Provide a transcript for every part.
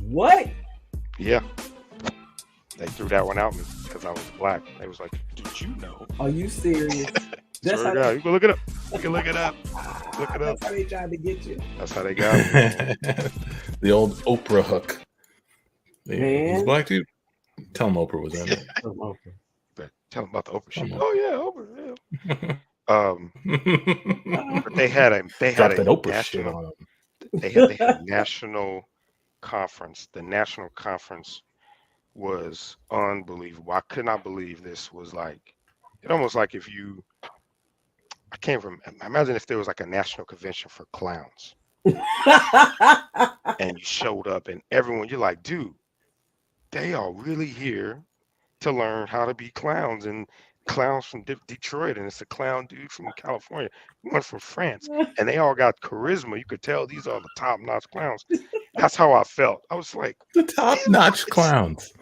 What? Yeah, they threw that one out because I was black. They was like, "Did you know?" Are you serious? That's Swear how to God, you can look it up. You can look it up. Look it up. that's how they tried to get you. That's how they got me, man. The old Oprah hook. Yeah, he's Man. black dude. Tell him Oprah was in it. Okay. But tell them about the Oprah Come shit. on. Oh yeah, Oprah. Yeah. But they had Drop that a Oprah shit national on him. they had a national conference. The national conference was unbelievable. I could not believe this was like it almost like if you I can't remember. Imagine if there was like a national convention for clowns and you showed up and everyone you're like, dude, they are really here to learn how to be clowns and clowns from Detroit and it's a clown dude from California, one from France, and they all got charisma. You could tell these are the top-notch clowns. That's how I felt. I was like, The top-notch clowns.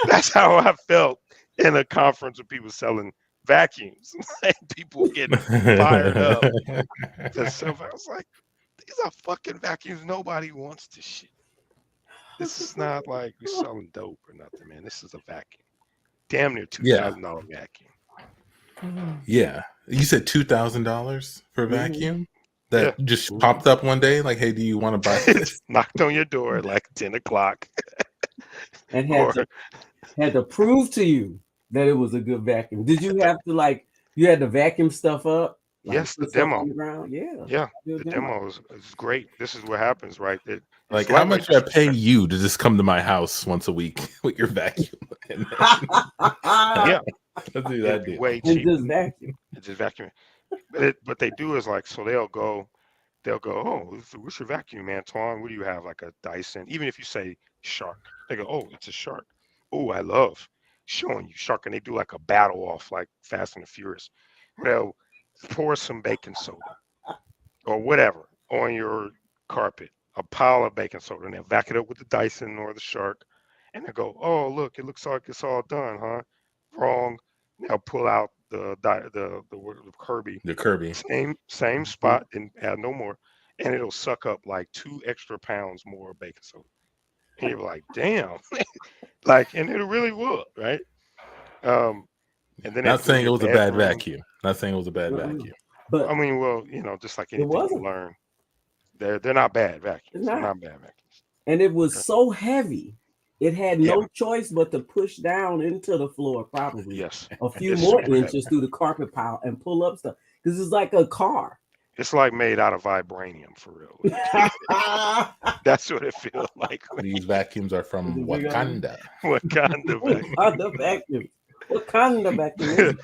that's how I felt in a conference with people selling vacuums and people getting fired up. So I was like, these are fucking vacuums. Nobody wants this shit. This is not like we're selling dope or nothing, man. This is a vacuum. Damn near $2,000 vacuum. Yeah. You said $2,000 for a vacuum? That Yeah. just popped up one day? Like, hey, do you want to buy this? Knocked on your door at like 10 o'clock. And Or had to prove to you that it was a good vacuum. Did you have to you had to vacuum stuff up? Like yes, the put stuff demo. on the ground? Yeah. Yeah, Do a the demo is great. This is what happens, right? Like, It's how lightweight. much should I pay you to just come to my house once a week with your vacuum? Yeah, Let's do it'd that be deal. way And cheaper. just vacuum. It's just vacuum. What they do is like, so they'll go, oh, what's your vacuum, Antoine? What do you have? Like a Dyson. Even if you say Shark, they go, oh, it's a Shark. Oh, I love showing you Shark. And they do like a battle off like Fast and the Furious. They'll pour some baking soda or whatever on your carpet, a pile of baking soda, and they'll back it up with the Dyson or the Shark. And they go, oh, look, it looks like it's all done, huh? Wrong. They'll pull out the Kirby, The Kirby. same spot, and add no more, and it'll suck up like 2 extra pounds more baking soda. And you're like, damn, like, and it really would, right? And then they Not fill saying it your was a bad bedroom. vacuum. Not saying it was a bad vacuum. But I mean, well, just like it anything you wasn't. learn, they're not bad It's vacuums. They're not. not bad vacuums. And it was Okay. so heavy. It had Yeah. no choice but to push down into the floor, probably Yes. a And few it's more super heavy. inches through the carpet pile and pull up stuff. Because it's like a car. It's like made out of vibranium for real. That's what it feels like. These vacuums are from Wakanda. What kind of vacuum? Wakanda vacuum. What kind of vacuum?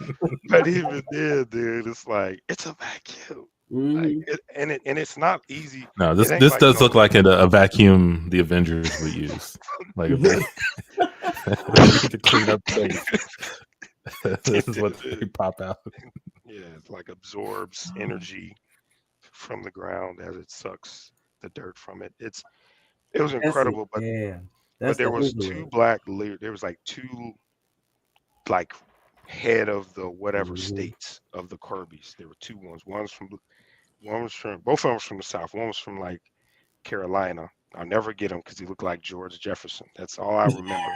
But even then, dude, it's like it's a vacuum. Like and it's not easy. No, It this ain't this like does no look like a vacuum the Avengers would use. Like to clean up things. This is what they pop out. Yeah, it like absorbs energy from the ground as it sucks the dirt from it. It was That's it. incredible, but Yeah. but That's there the was overload. there was like two like head of the whatever Mhm. states of the Kirby's. There were two ones. One was from both of them was from the South. One was from like Carolina. I'll never get him because he looked like George Jefferson. That's all I remember.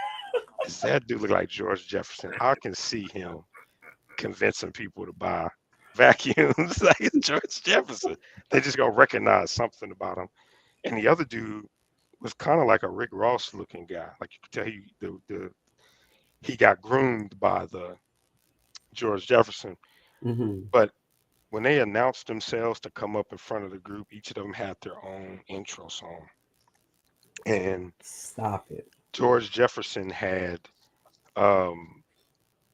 Is that dude look like George Jefferson? I can see him convincing people to buy vacuums like it's George Jefferson. They just gonna recognize something about him. And the other dude was kind of like a Rick Ross looking guy. Like you could tell he got groomed by the George Jefferson. Mhm. But when they announced themselves to come up in front of the group, each of them had their own intro song. And Stop it. George Jefferson had um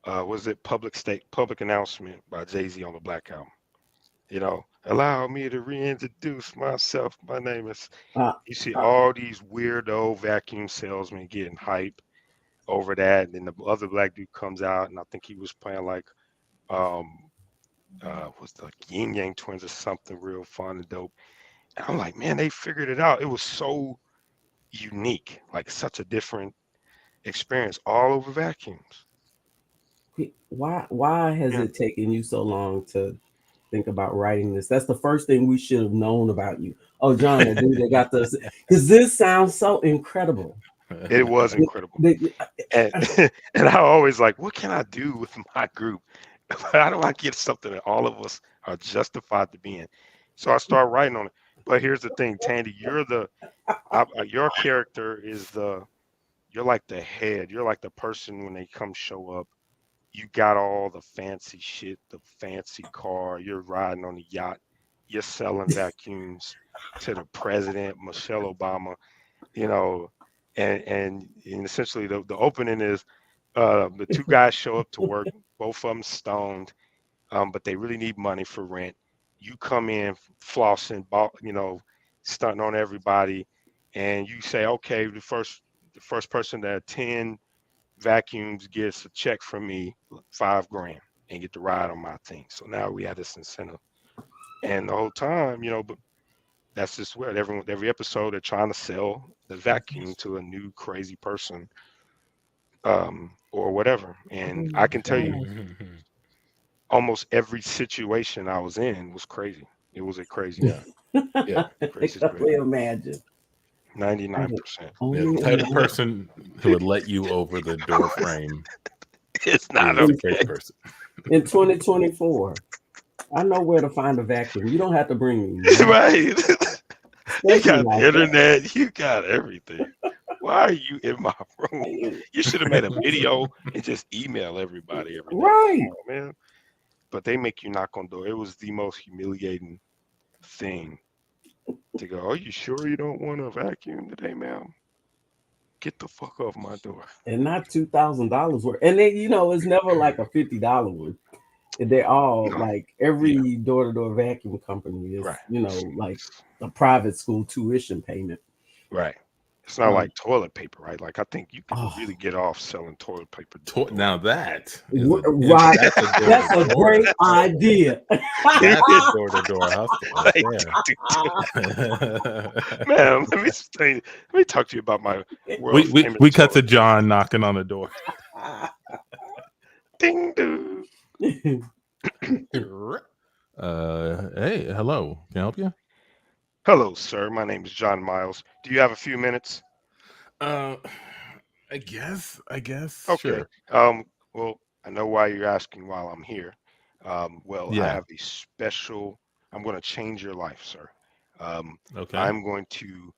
was it public announcement by Jay-Z on the Black Album. Allow me to reintroduce myself. My name is Uh, you see all these weirdo vacuum salesmen getting hype over that. And then the other black dude comes out and I think he was playing like um was the Yin Yang Twins or something real fun and dope. And I'm like, man, they figured it out. It was so unique, like such a different experience all over vacuums. why has Yeah. it taken you so long to think about writing this? That's the first thing we should have known about you. Oh, John, the dude that got this, because this sounds so incredible. It was incredible. And and I always like, what can I do with my group? How do I get something that all of us are justified to be in? So I start writing on it. But here's the thing, Tandy, your character is you're like the head. You're like the person when they come show up. You got all the fancy shit, the fancy car. You're riding on the yacht. You're selling vacuums to the president, Michelle Obama. You know, and essentially the opening is the two guys show up to work, both of them stoned, but they really need money for rent. You come in flossing, stunting on everybody, and you say, okay, the first person to 10 vacuums gets a check from me, $5,000, and get to ride on my team. So now we have this incentive, and the whole time, but that's just what every episode they're trying to sell the vacuum to a new crazy person, or whatever. And I can tell you, almost every situation I was in was crazy. It was a crazy. Yeah. Crazy. I can imagine. 99%. The type of person who would let you over the door frame. It's not a okay. crazy person. In 2024, I know where to find a vacuum. You don't have to bring me. Right. You got like the internet. You got everything. Why are you in my room? You should have made a video and just email everybody every day. Right. Oh, man. But they make you knock on door. It was the most humiliating thing to go, are you sure you don't want a vacuum today, ma'am? Get the fuck off my door. And not $2,000 worth. And then, it's never like a $50 one. They're all like every door-to-door vacuum company is, like a private school tuition payment. Right. It's not like toilet paper, right? Like I think you can really get off selling toilet paper. Now that right, that's a great idea. That's a door-to-door hustle. Man, let me talk to you about my. We cut to John knocking on the door. Ding dong. Hey, hello. Can I help you? Hello, sir. My name is John Miles. Do you have a few minutes? I guess. Okay. Sure. Well, I know why you're asking while I'm here. I have a special. I'm going to change your life, sir. Okay. I'm going to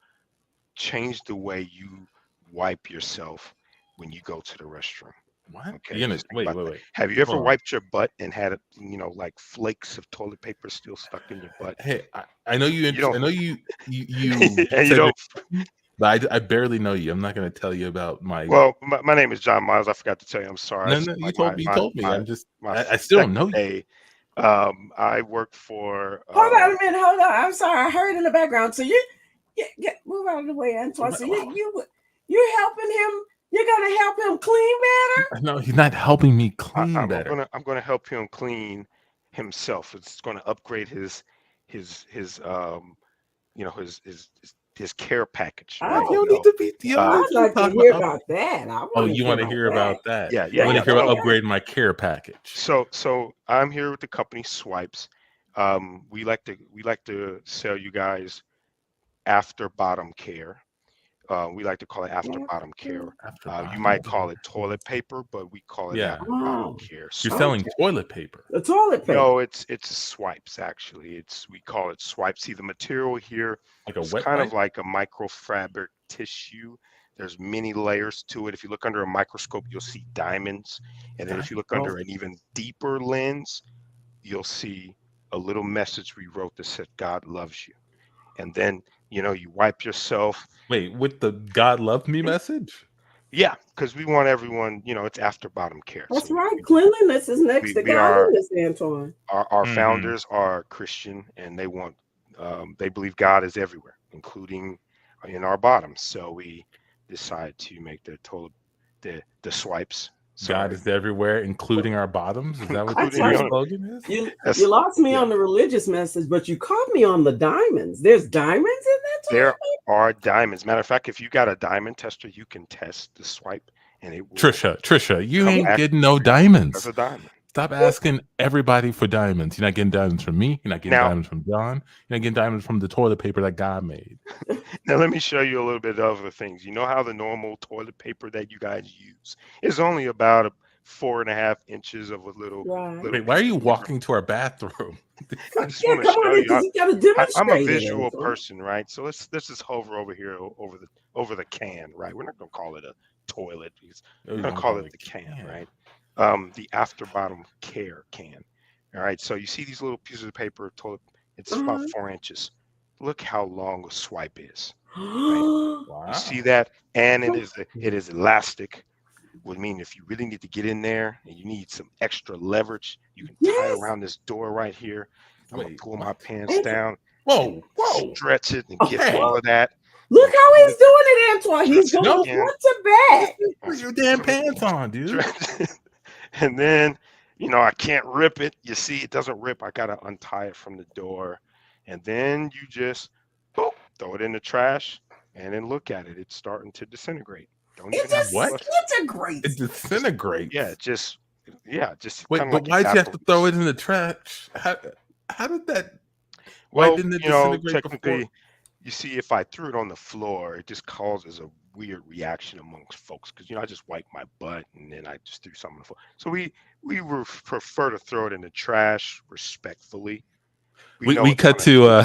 change the way you wipe yourself when you go to the restroom. What? Okay. You're gonna wait. Have you ever wiped your butt and had it, like flakes of toilet paper still stuck in your butt? Hey, I know you. I know you. And you don't. But I barely know you. I'm not going to tell you about my. Well, my name is John Miles. I forgot to tell you. I'm sorry. No, you told me. I still don't know you. I work for. Hold on a minute. Hold on. I'm sorry. I heard in the background. So you move out of the way, Antoine. So you're helping him. You're gonna help him clean better? No, he's not helping me clean better. I'm gonna help him clean himself. It's going to upgrade his care package. Oh, Right? you don't need to be. I'd like to hear about that. You want to hear about that? Yeah. You want to hear about upgrading my care package? So I'm here with the company Swipes. We like to sell you guys after bottom care. We like to call it after bottom care. You might call it toilet paper, but we call it after bottom care. So, you're selling toilet paper. The toilet paper. No, it's swipes actually. We call it swipes. See, the material here is kind of like a microfabric tissue. There's many layers to it. If you look under a microscope, you'll see diamonds, and then if you look under an even deeper lens, you'll see a little message we wrote that said God loves you. And then you wipe yourself. Wait, with the God love me message? Yeah, because we want everyone, it's after bottom care. That's right. Cleanliness is next to godliness, Antoine. Our founders are Christian, and they believe God is everywhere, including in our bottoms. So we decide to make the swipes. God is everywhere, including our bottoms. Is that what the slogan is? You lost me on the religious message, but you caught me on the diamonds. There's diamonds in that? There are diamonds. Matter of fact, if you got a diamond tester, you can test the swipe, and it will. Trisha, you ain't getting no diamonds. That's a diamond. Stop asking everybody for diamonds. You're not getting diamonds from me. You're not getting diamonds from John. You're not getting diamonds from the toilet paper that God made. Now let me show you a little bit of the things. You know how the normal toilet paper that you guys use is only about 4.5 inches of a little. Wait, why are you walking to our bathroom? I just want to show you. You gotta I'm a demonstrate visual it, person, right? So let's just hover over here over the can, right? We're not gonna call it a toilet. We're gonna call it the can, right? The after bottom care can. All right. So you see these little pieces of paper, toilet. It's about 4 inches. Look how long a swipe is. Right? Wow. You see that, and it is elastic. Would mean if you really need to get in there and you need some extra leverage, you can tie it around this door right here. I'm gonna pull my pants down. Whoa, stretch it and get all of that. Look how he's doing it, Antoine. He's going front to back. Put your damn pants on, dude. And then, I can't rip it. You see, it doesn't rip. I gotta untie it from the door, and then you just throw it in the trash, and then look at it. It's starting to disintegrate. Don't even have what? It disintegrates. Wait, but why'd you have to throw it in the trash? How did that? Well, didn't it disintegrate technically, before? you see, if I threw it on the floor, it just causes a weird reaction amongst folks because I just wiped my butt and then I just threw something on the floor. So we prefer to throw it in the trash respectfully. We cut to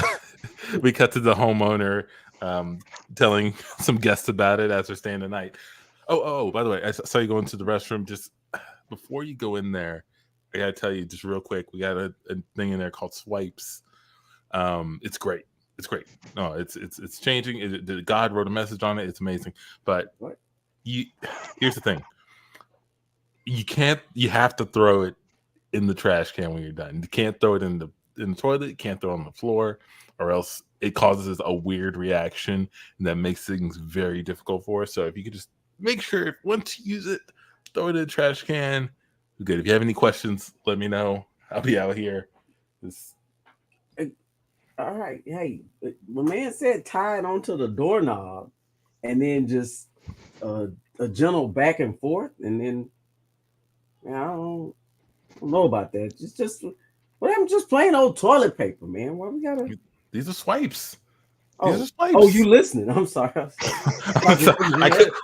we cut to the homeowner telling some guests about it as they're staying the night. Oh, by the way, I saw you go into the restroom. Just before you go in there, I gotta tell you just real quick, we got a thing in there called swipes. It's great. It's great. No, it's changing. God wrote a message on it. It's amazing. But here's the thing. You have to throw it in the trash can when you're done. You can't throw it in the toilet. You can't throw it on the floor, or else it causes a weird reaction and that makes things very difficult for us. So if you could just make sure once you use it, throw it in the trash can. Good. If you have any questions, let me know. I'll be out here. All right. Hey, my man said tie it onto the doorknob and then just a gentle back and forth. And then I don't know about that. Just what happened? Just plain old toilet paper, man. Why we gotta? These are swipes. Oh, you listening? I'm sorry.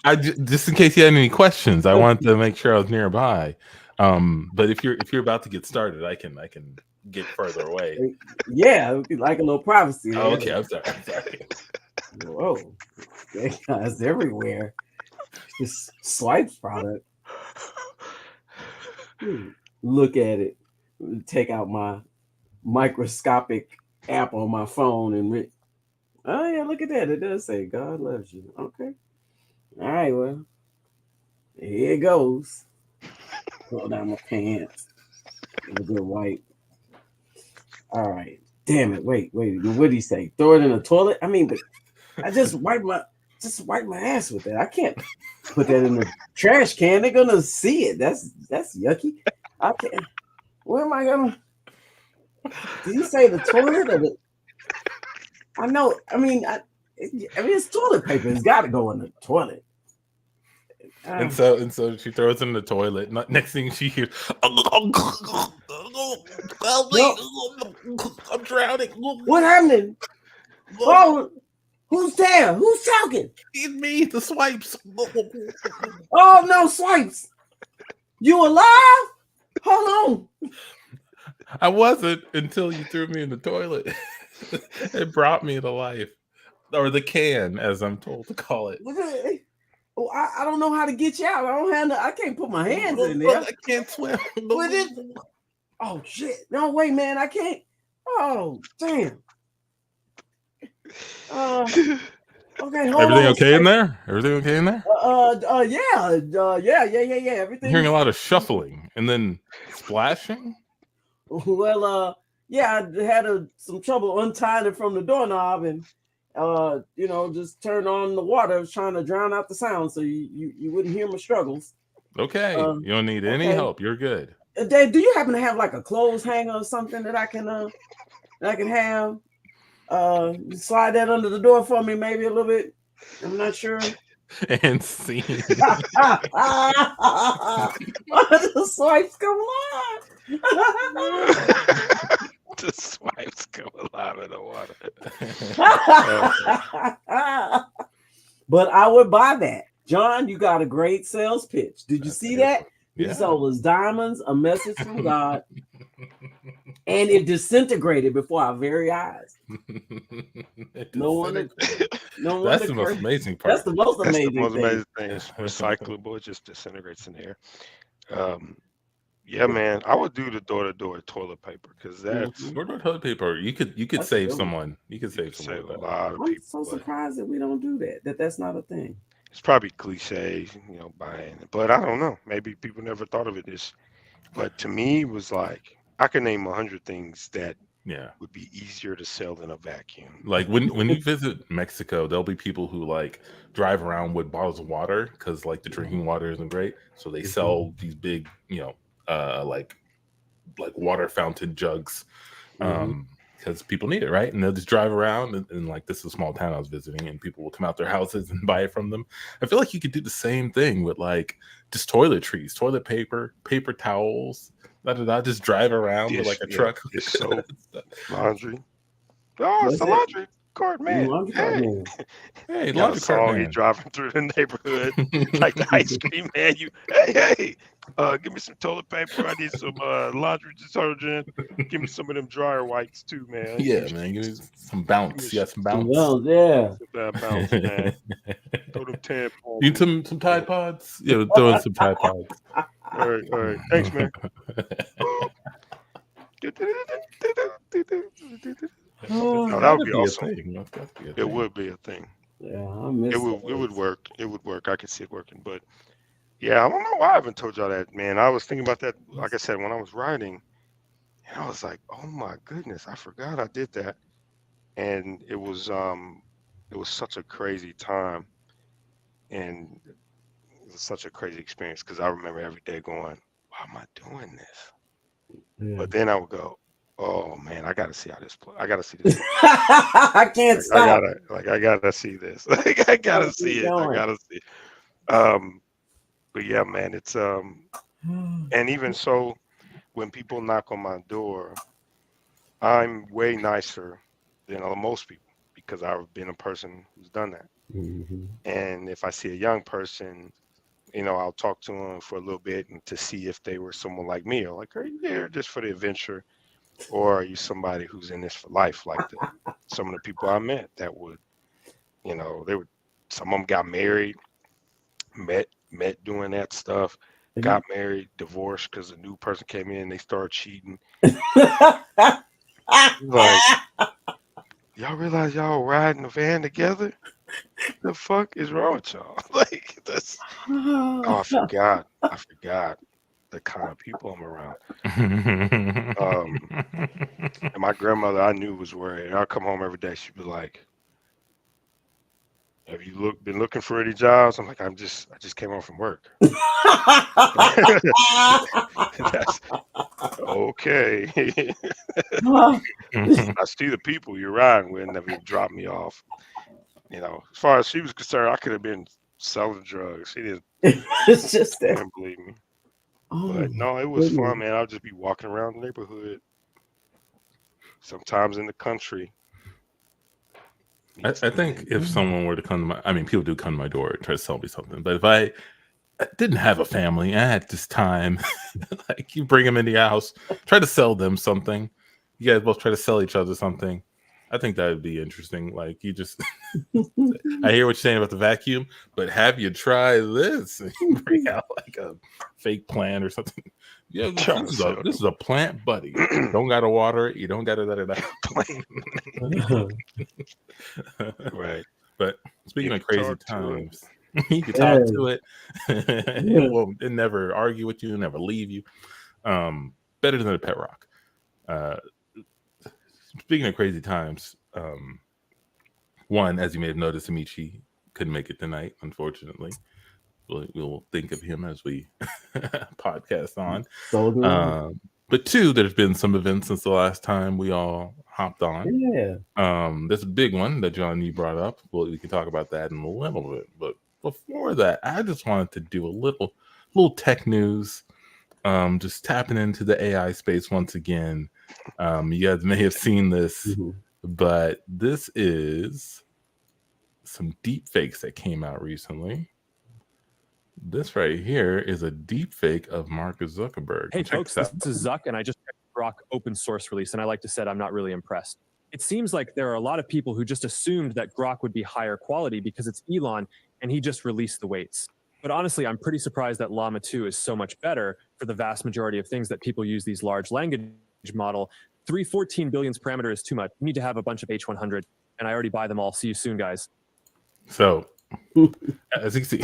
I just in case you had any questions, I wanted to make sure I was nearby. But if you're about to get started, I can get further away. Yeah, it would be like a little privacy. Oh, okay, I'm sorry. Whoa, that guy's everywhere. This swipes product. Look at it. Take out my microscopic app on my phone and oh yeah, look at that. It does say God loves you. Okay. All right, well, here it goes. Pull down my pants. A good wipe. All right. Damn it. Wait. What did he say? Throw it in the toilet? I mean, but I just wipe my ass with that. I can't put that in the trash can. They're gonna see it. That's yucky. I can't. Where am I gonna? Did you say the toilet or the? I know. I mean, it's toilet paper. It's got to go in the toilet. And so she throws it in the toilet. Next thing she hears, I'm drowning. What happened? Oh, who's there? Who's talking? It's me, the swipes. Oh no, swipes! You alive? Hold on. I wasn't until you threw me in the toilet. It brought me to life, or the can, as I'm told to call it. Oh, I don't know how to get you out. I can't put my hands in there. I can't swim. Oh shit! No way, man. I can't. Oh damn. Okay. Everything okay in there? Everything okay in there? Yeah. Everything. I'm hearing a lot of shuffling and then splashing. Well, yeah, I had some trouble untying it from the doorknob and just turn on the water. I was trying to drown out the sound so you wouldn't hear my struggles. Okay. You don't need any help. You're good. Dave, do you happen to have like a clothes hanger or something that I can have? Slide that under the door for me, maybe a little bit. I'm not sure. and scene. The swipes come alive. The swipes come alive in the water. But I would buy that. John, you got a great sales pitch. Did you see that? Yeah. He sold us diamonds, a message from God, and it disintegrated before our very eyes. No wonder. That's the most amazing part. That's the most amazing thing. It's recyclable. It just disintegrates in the air. Yeah, man, I would do the door-to-door toilet paper because that's door-to-door toilet paper. You could save someone. You could save someone. A lot of I'm people. so surprised that we don't do that. That's not a thing. It's probably cliche, buying it, but I don't know. Maybe people never thought of it this. But to me, it was like I could name 100 things that would be easier to sell than a vacuum. Like when you visit Mexico, there'll be people who like drive around with bottles of water because like the drinking water isn't great, so they sell these big, like water fountain jugs, because people need it, right? And they'll just drive around and like this is a small town I was visiting, and people will come out their houses and buy it from them. I feel like you could do the same thing with like just toiletries, toilet paper, paper towels. Just drive around with like a truck. Soap, laundry. Oh, it's a laundry cart man. Hey, laundry cart man. He's driving through the neighborhood like the ice cream man. Give me some toilet paper. I need some laundry detergent. Give me some of them dryer whites too, man. Yeah, man. Give me some bounce. Yeah, some bounce. Bounce, man. Throw them tampons. Need some Tide Pods? Yeah, throw in some Tide Pods. All right. Thanks, man. No, that would be awesome. It would be a thing. Yeah, I miss it would work. It would work. I could see it working. But yeah, I don't know why I haven't told y'all that, man. I was thinking about that, like I said, when I was writing, and I was like, oh my goodness, I forgot I did that. And it was such a crazy time, and it was such a crazy experience because I remember every day going, why am I doing this? Yeah. But then I would go, oh man, I gotta see how this plays. I gotta see this. I can't stop. I gotta see this. Like I gotta see it. I gotta see. But yeah, man, it's and even so, when people knock on my door, I'm way nicer than most people because I've been a person who's done that. Mm-hmm. And if I see a young person, I'll talk to them for a little bit and to see if they were someone like me, or like, are you there just for the adventure, or are you somebody who's in this for life? Like some of the people I met that would, some of them got married, met doing that stuff, got married, divorced because a new person came in and they started cheating. Like, y'all realize y'all riding a van together? The fuck is wrong with y'all? Like that's I forgot the kind of people I'm around. And my grandmother I knew was worried. I'd come home every day, she'd be like, have you been looking for any jobs? I'm like, I just came home from work. That's okay. I see the people you're riding with never drop me off. As far as she was concerned, I could have been selling drugs. She didn't. It's just that. Didn't believe me. But no, it was fun, man. I'll just be walking around the neighborhood. Sometimes in the country. I think if someone were to come to people do come to my door and try to sell me something. But if I didn't have a family, I had this time, like you bring them into your house, try to sell them something. You guys both try to sell each other something. I think that would be interesting. Like you just, I hear what you're saying about the vacuum, but have you tried this? And you bring out like a fake plant or something. Yeah, this is a plant, buddy. You don't got to water it. You don't got to plant. Right. But speaking of crazy times, you can talk to it. It never argue with you, never leave you. Better than a pet rock. Speaking of crazy times, one, as you may have noticed, Amici couldn't make it tonight, unfortunately. We'll think of him as we podcast on. But two, there's been some events since the last time we all hopped on. Yeah. There's a big one that John, you brought up. Well, we can talk about that in a little bit. But before that, I just wanted to do a little tech news. Just tapping into the AI space once again. You guys may have seen this, but this is some deep fakes that came out recently. This right here is a deep fake of Mark Zuckerberg. Hey folks, this is Zuck, and I just checked Grok open source release, and I like to say I'm not really impressed. It seems like there are a lot of people who just assumed that Grok would be higher quality because it's Elon, and he just released the weights. But honestly, I'm pretty surprised that Llama 2 is so much better for the vast majority of things that people use these large language model. 314 billions parameter is too much. You need to have a bunch of H100, and I already buy them all. See you soon, guys. So, as you can see,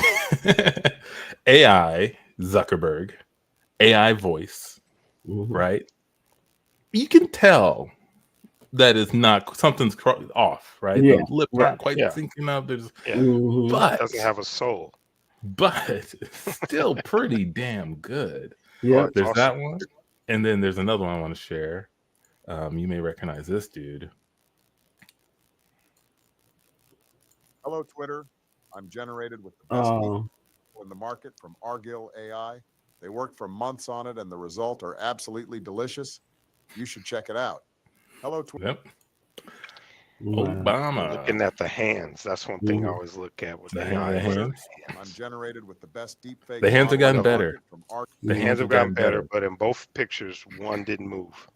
AI Zuckerberg, AI voice, right? You can tell that is not something's off, right? Yeah. The lips aren't quite syncing up. There's, but it doesn't have a soul. But it's still pretty damn good. Yeah, there's awesome. That one, and then there's another one I want to share. You may recognize this dude. Hello, Twitter. I'm generated with the best people in the market from Argyle AI. They worked for months on it, and the results are absolutely delicious. You should check it out. Hello, Twitter. Yep. Obama. Looking at the hands. That's one thing I always look at with the hands. I'm generated with the best deep fake. The hands have gotten better. The hands have gotten better, but in both pictures, one didn't move.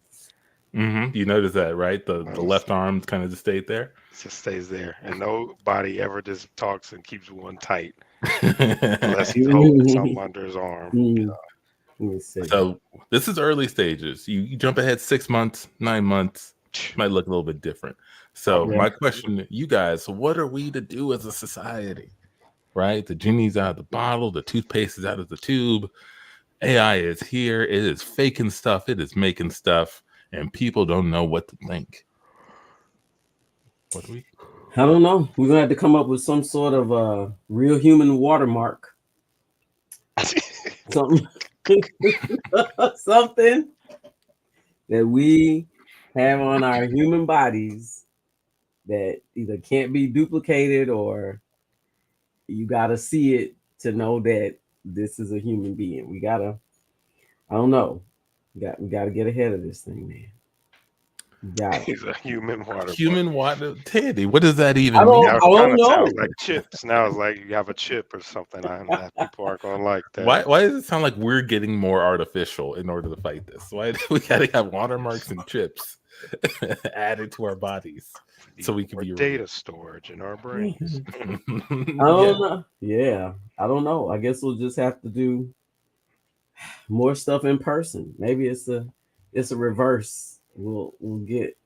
You notice that, right? The left arm kind of just stayed there. It just stays there, and nobody ever just talks and keeps one tight unless he's holding something under his arm. So this is early stages. You jump ahead 6 months, 9 months, might look a little bit different. So my question to you guys: what are we to do as a society? Right? The genie's out of the bottle. The toothpaste is out of the tube. AI is here. It is faking stuff. It is making stuff. And people don't know what to think. What do we? I don't know. We're gonna have to come up with some sort of real human watermark. Something something that we have on our human bodies that either can't be duplicated or you gotta see it to know that this is a human being. We gotta, I don't know. We got to get ahead of this thing, man. He's a human water. Human water, Teddy. What does that even mean? I don't know. Sounds like chips. Now it's like you have a chip or something. People aren't gonna like that. Why does it sound like we're getting more artificial in order to fight this? Why do we got to have watermarks and chips added to our bodies so we can be data storage in our brains? I don't know. Yeah, I don't know. I guess we'll just have to do more stuff in person. Maybe it's a reverse. We'll get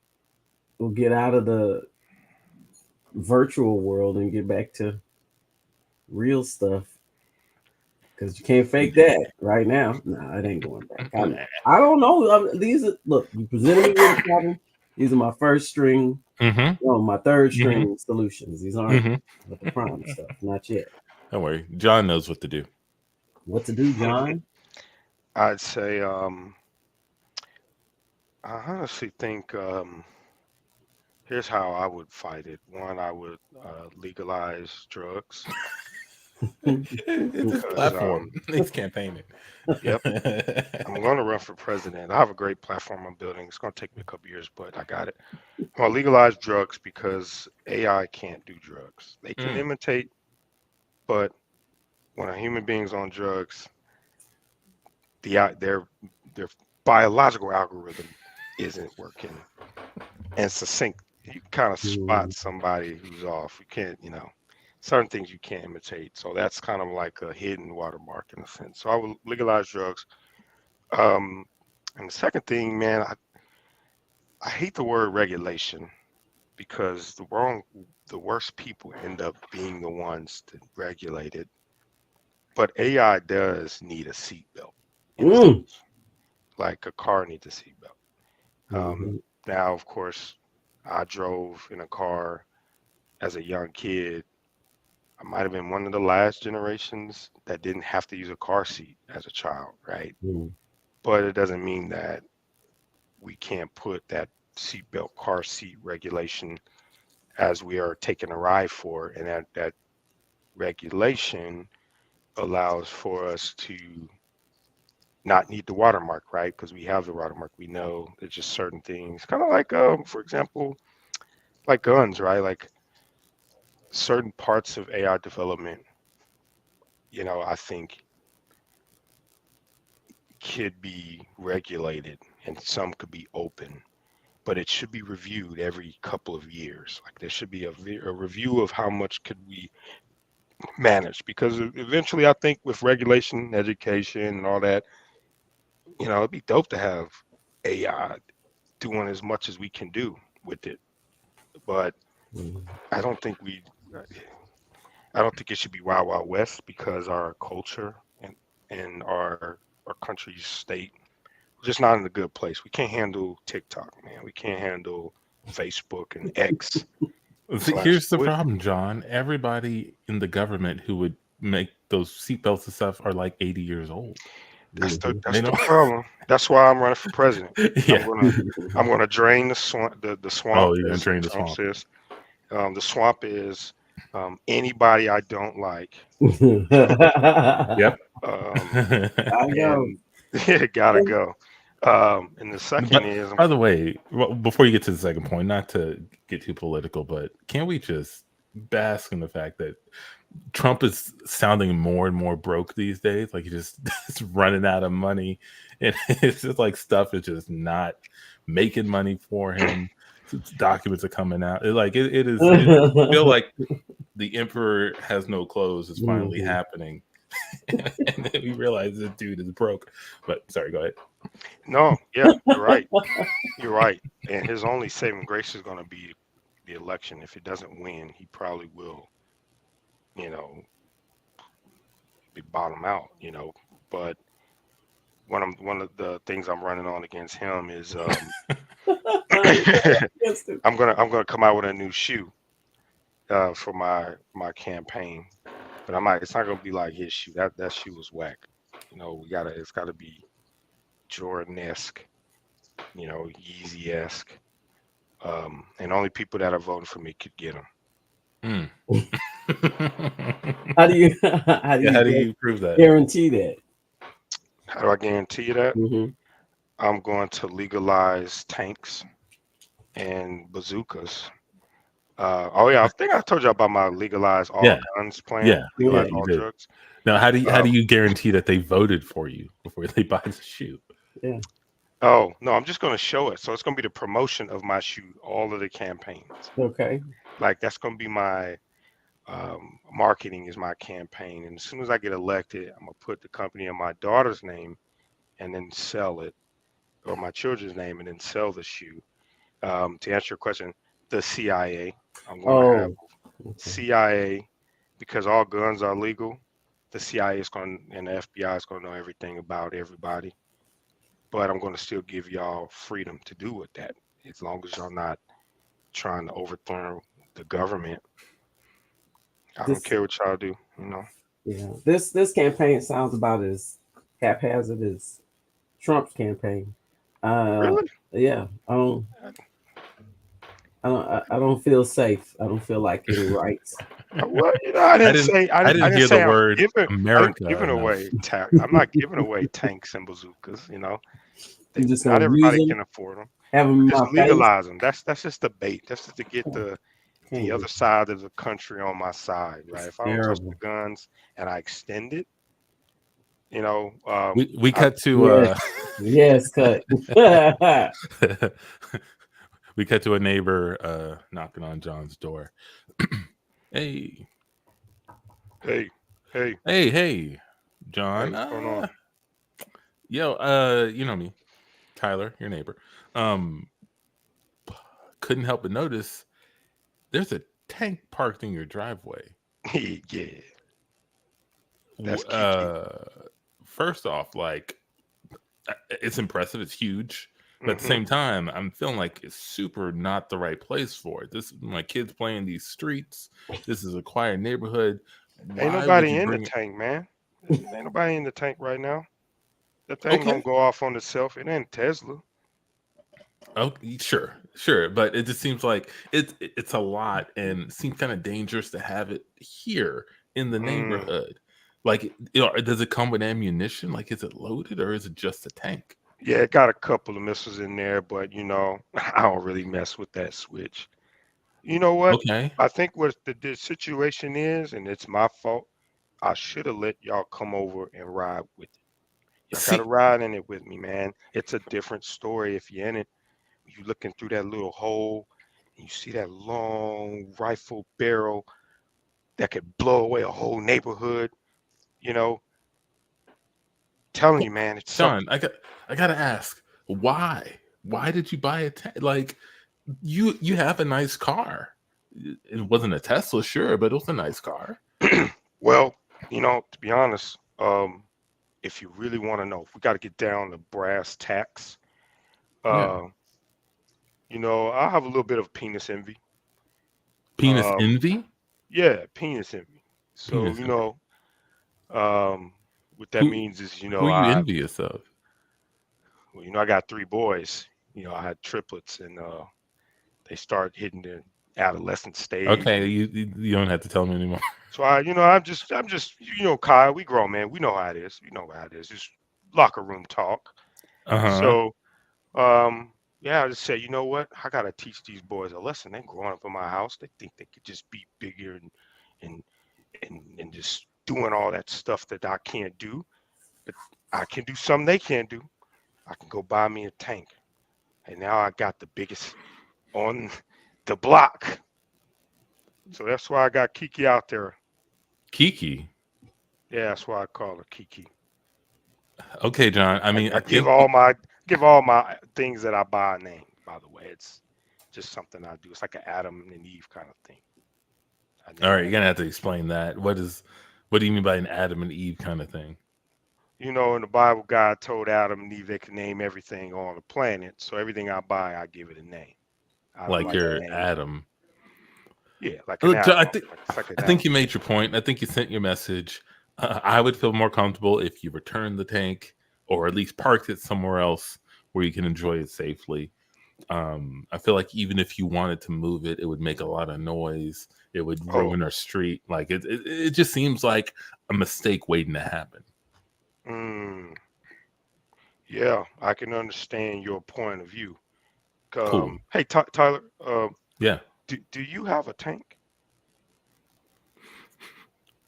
out of the virtual world and get back to real stuff, because you can't fake that right now. Nah, it ain't going back. I don't know. These are, look, you presented me with a problem. These are my first string, my third string solutions. These aren't with the prime stuff, not yet. Don't worry, John knows what to do. What to do, John? I'd say I honestly think here's how I would fight it. One, I would legalize drugs. It's a platform. He's campaigning. Yep. I'm going to run for president. I have a great platform I'm building. It's going to take me a couple years, but I got it. I'm going to legalize drugs because AI can't do drugs. They can imitate, but when a human being's on drugs, their biological algorithm isn't working, and succinct. You kind of spot somebody who's off. You can't, certain things you can't imitate. So that's kind of like a hidden watermark in a sense. So I would legalize drugs. And the second thing, man, I hate the word regulation, because the worst people end up being the ones that regulate it. But AI does need a seatbelt. Like a car needs a seatbelt. Now, of course, I drove in a car as a young kid. I might have been one of the last generations that didn't have to use a car seat as a child, right? But it doesn't mean that we can't put that seatbelt car seat regulation as we are taking a ride for, and that regulation allows for us to not need the watermark, right? Because we have the watermark. We know there's just certain things, kind of like, for example, like guns, right? Like certain parts of AI development, I think could be regulated and some could be open, but it should be reviewed every couple of years. Like there should be a review of how much could we manage, because eventually I think with regulation, education, and all that, it'd be dope to have AI doing as much as we can do with it. But I don't think it should be wild wild west, because our culture and our country's state, we're just not in a good place. We can't handle TikTok, man. We can't handle Facebook and X. See, here's the problem, John. Everybody in the government who would make those seatbelts and stuff are like 80 years old. That's the problem. That's why I'm running for president. Yeah. I'm gonna drain the swamp. The swamp. Oh, you're gonna drain the swamp. Says. The swamp is anybody I don't like. Yep. Gotta go. And the second is, by the way, before you get to the second point, not to get too political, but can we just bask in the fact that Trump is sounding more and more broke these days? Like he's running out of money, and it's just like stuff is just not making money for him. Documents are coming out. It feel like the emperor has no clothes is finally happening. And then we realize this dude is broke. But sorry, go ahead. No, yeah, you're right. You're right. And his only saving grace is going to be the election. If he doesn't win, he probably will, be bottom out. But one of the things I'm running on against him is I'm gonna come out with a new shoe for my campaign. But it's not gonna be like his shoe. That shoe was whack. It's gotta be Jordan-esque, Yeezy-esque. And only people that are voting for me could get them. How do you prove that? Guarantee that? How do I guarantee you that? Mm-hmm. I'm going to legalize tanks and bazookas. I think I told you about my legalize all guns plan. Yeah, legalize you all did. drugs. Now, how do you guarantee that they voted for you before they buy the shoe? Yeah. Oh no, I'm just going to show it. So it's going to be the promotion of my shoe, all of the campaigns. Okay. Like that's going to be my marketing is my campaign. And as soon as I get elected, I'm gonna put the company in my daughter's name, and then sell it, or my children's name, and then sell the shoe. To answer your question, the CIA. I'm going to have CIA, because all guns are legal. The CIA is going, and the FBI is going to know everything about everybody. But I'm going to still give y'all freedom to do with that, as long as y'all not trying to overthrow the government. I don't care what y'all do, Yeah, this campaign sounds about as haphazard as Trump's campaign. Really? Yeah. I don't feel safe. I don't feel like any rights. Well, I didn't say the word America. I'm not giving away tanks and bazookas. You're just not everybody can afford them. Have them just legalize them. That's just the bait. That's just to get the other side of the country on my side, right? If I don't trust the guns and I extend it, we cut to yes, cut. We cut to a neighbor knocking on John's door. Hey, John. What's going on? Yo, you know me, Tyler, your neighbor. Couldn't help but notice there's a tank parked in your driveway. Yeah. That's first off, like, it's impressive. It's huge. But at the same time, I'm feeling like it's super not the right place for it. My kids playing these streets. This is a quiet neighborhood. Ain't nobody in the tank, man. Ain't nobody in the tank right now. That thing don't go off on itself. It ain't Tesla. Oh, sure, but it just seems like it's a lot, and it seems kind of dangerous to have it here in the neighborhood. Like, does it come with ammunition? Like, is it loaded or is it just a tank? Yeah, it got a couple of missiles in there, but I don't really mess with that switch. You know what? Okay. I think what the situation is, and it's my fault. I should have let y'all come over and ride with it. Y'all got to See, ride in it with me, man. It's a different story if you're in it. You looking through that little hole, and you see that long rifle barrel that could blow away a whole neighborhood. You know, telling you, man, it's John, something. I gotta ask, why? Why did you buy a tank? Like, you have a nice car. It wasn't a Tesla, sure, but it was a nice car. Well, to be honest, if you really want to know, if we got to get down to brass tacks, Yeah. uh, I have a little bit of penis envy. Penis Um, envy? yeah, penis envy. So, Penis envy. what that Who means is, who are you envious of? I got 3 boys. I had triplets, and they start hitting the adolescent stage, Okay, and you don't have to tell me anymore. so I'm just, Kyle, we grown, man. We know how it is. We know how it is. Just locker room talk. Uh-huh. So, yeah, I just say, you know what? I gotta teach these boys a lesson. They growing up in my house. They think they could just be bigger and and just doing all that stuff that I can't do. But I can do something they can't do. I can go buy me a tank. And now I got the biggest on the block. So that's why I got Kiki out there. Kiki. Yeah, that's why I call her Kiki. Okay, John. I mean, I I give think all my things that I buy a name, by the way. It's just something I do. It's like an Adam and Eve kind of thing. I all name right, you're everything. gonna have to explain that. What do you mean by an Adam and Eve kind of thing? In the Bible, God told Adam and Eve they could name everything on the planet. So everything I buy, I give it a name. I don't Like like to you're name it. Adam. Yeah, like an Look, John, apple. Like it's like an I think apple. you made your point. I think you sent your message. I would feel more comfortable if you returned the tank or at least parked it somewhere else where you can enjoy it safely. I feel like even if you wanted to move it, it would make a lot of noise. It would Oh, ruin our street. Like it just seems like a mistake waiting to happen. mm, yeah, I can understand your point of view. Cool. Hey, Tyler, Yeah. do you have a tank?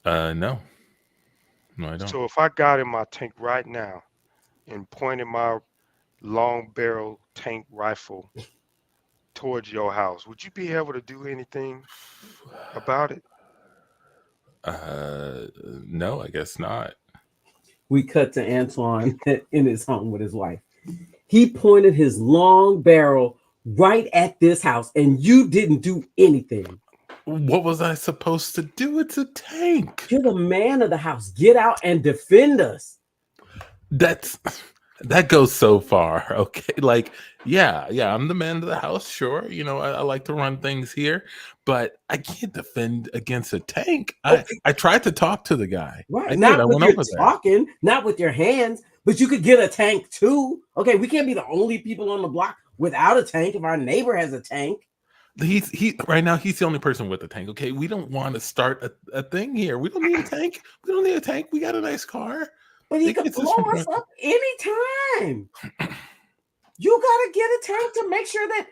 No, no, I don't. So if I got in my tank right now and pointed my long barrel tank rifle towards your house, would you be able to do anything about it? No, I guess not. We cut to Antoine in his home with his wife. He pointed his long barrel right at this house, and you didn't do anything. What was I supposed to do? It's a tank. You're the man of the house. Get out and defend us. That goes so far. Okay, like yeah, I'm the man of the house. Sure, I like to run things here, but I can't defend against a tank. Okay, I tried to talk to the guy. right. I did. I Not with went your over there. talking, not with your hands, but you could get a tank too. Okay, we can't be the only people on the block without a tank if our neighbor has a tank. He right now he's the only person with a tank. Okay, we don't want to start a thing here. We don't need a tank. We don't need a tank. We got a nice car. But he It could gets us blow from us point. up anytime. You gotta get a tank to make sure that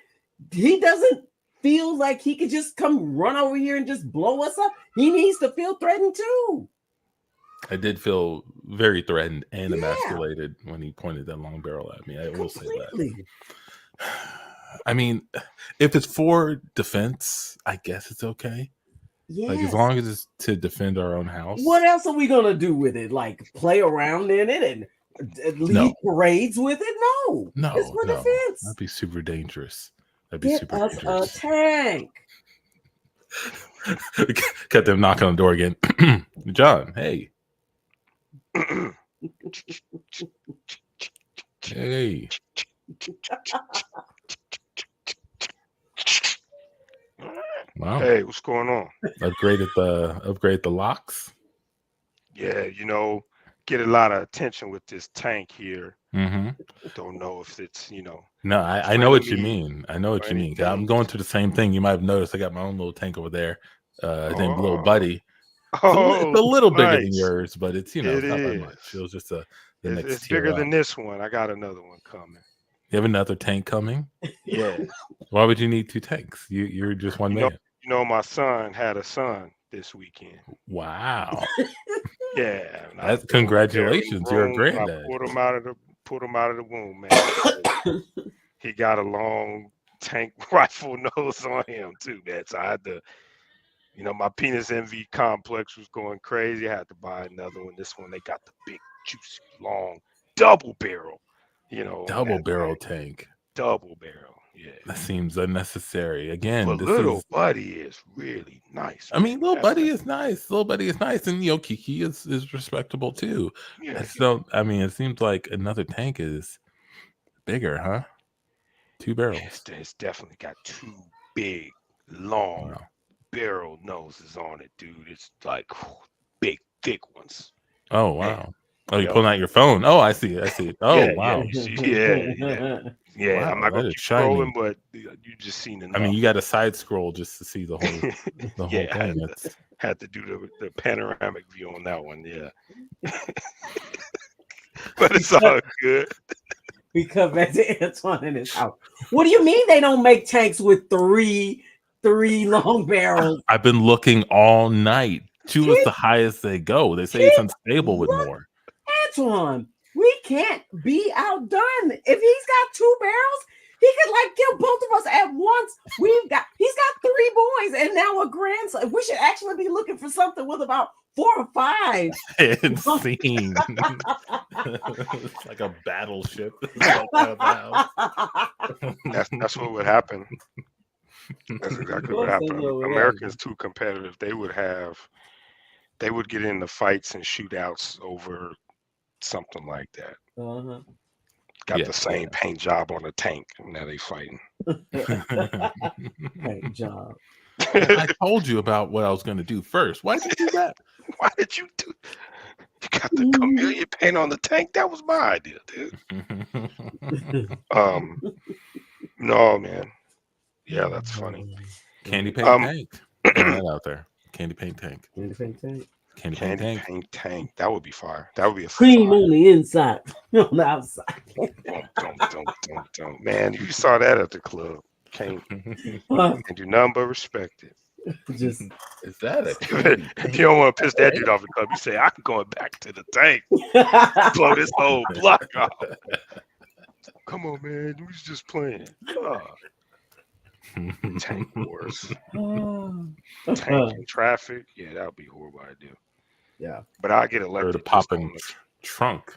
he doesn't feel like he could just come run over here and just blow us up. He needs to feel threatened too. I did feel very threatened and Yeah, emasculated when he pointed that long barrel at me. I will say that. completely. I mean, if it's for defense, I guess it's okay. Like as Yes. long as it's to defend our own house. What else are we gonna do with it? Like play around in it and lead No, parades with it? No, it's for defense. that'd be super dangerous. That'd be Get super us dangerous. a tank. Got them knocking on the door again. John, hey. Hey. Wow. Hey, what's going on? Upgrade the locks. Yeah, get a lot of attention with this tank here. Mm-hmm. Don't know if it's, No, I know what you frenemy mean. I know what or you mean. 'Cause I'm anything. going through the same thing. You might have noticed I got my own little tank over there. His name's Little Oh, Buddy. It's oh, a little bigger than nice. yours, but it's It it's not that is. much. It was just the It's next tier bigger than up. this one. I got another one coming. You have another tank coming? Yeah. Why would you need 2 tanks? You're just one You know, man. my son had a son this weekend. Wow. Yeah, and I That's drove up there in the congratulations. You're a room. I granddad. pulled him out of the womb, man. He got a long tank rifle nose on him too, man. So I had to, my penis envy complex was going crazy. I had to buy another one. This one they got the big, juicy, long double barrel. On Double that barrel thing. tank. Double barrel, yeah. That seems unnecessary. Again, But this Little is Buddy is really nice. I mean, Man. Little Buddy is nice. Little Buddy is nice, and Kiki is respectable too. Yeah, So I mean, it seems like another tank is bigger, huh? 2 barrels. it's definitely got 2 big, long Wow. barrel noses on it, dude. It's like big, thick ones. Oh Man. wow. Oh, you're Yep. pulling out your phone. Oh, I see. Oh Yeah, wow. you see, yeah. Wow, I'm not gonna that is keep shiny. scrolling, but you just seen enough. I mean, you got to side scroll just to see the whole yeah, thing. had to do the panoramic view on that one. Yeah, but it's all good. We come back to Antoine in his house. What do you mean they don't make tanks with three long barrels? I've been looking all night. 2 is the highest they go. They say it's unstable with more. Antoine, we can't be outdone. If he's got 2 barrels, he could kill both of us at once. He's got 3 boys and now a grandson. We should actually be looking for something with about 4 or 5. Insane. It's like a battleship. That's what would happen. That's exactly what happened. Americans too competitive. They would get into fights and shootouts over something like that. Uh-huh. Got the same paint job on the tank. Now they fighting. Paint job. I told you about what I was going to do first. Why did you do that? Why did you do? You got the chameleon paint on the tank. That was my idea, dude. No, man. Yeah, that's funny. Candy paint tank. Put that out there. Candy paint tank. Candy paint tank. Candy paint tank. That would be fire. That would be a cream on the inside, on the outside. Don't. Man, you saw that at the club. Can't do nothing but respect it. Just is that if you don't want to piss that dude off the club, you say, I'm going back to the tank. Blow this whole block off. Come on, man. We was just playing. Tank wars. Tank and traffic. Yeah, that would be a horrible idea. Yeah. But I get elected. Or the popping trunk.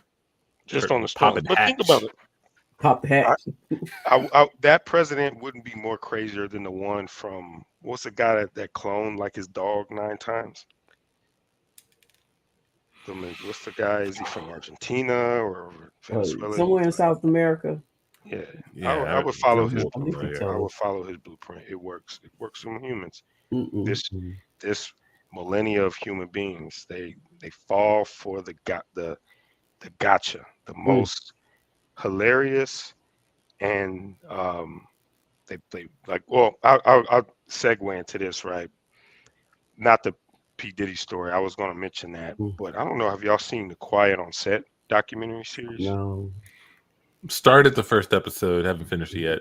Just on the spot. But think about it. Pop the hatch. That president wouldn't be more crazier than the one from, what's the guy that cloned like his dog 9 times? What's the guy? Is he from Argentina or Venezuela? Somewhere in South America. Yeah. I would follow his blueprint. I would follow his blueprint. It works. It works from humans. This millennia of human beings, they fall for the gotcha, the most hilarious, and they like. Well, I'll segue into this, right? Not the P. Diddy story. I was going to mention that, but I don't know. Have y'all seen the Quiet on Set documentary series? No. Started the first episode, haven't finished it yet.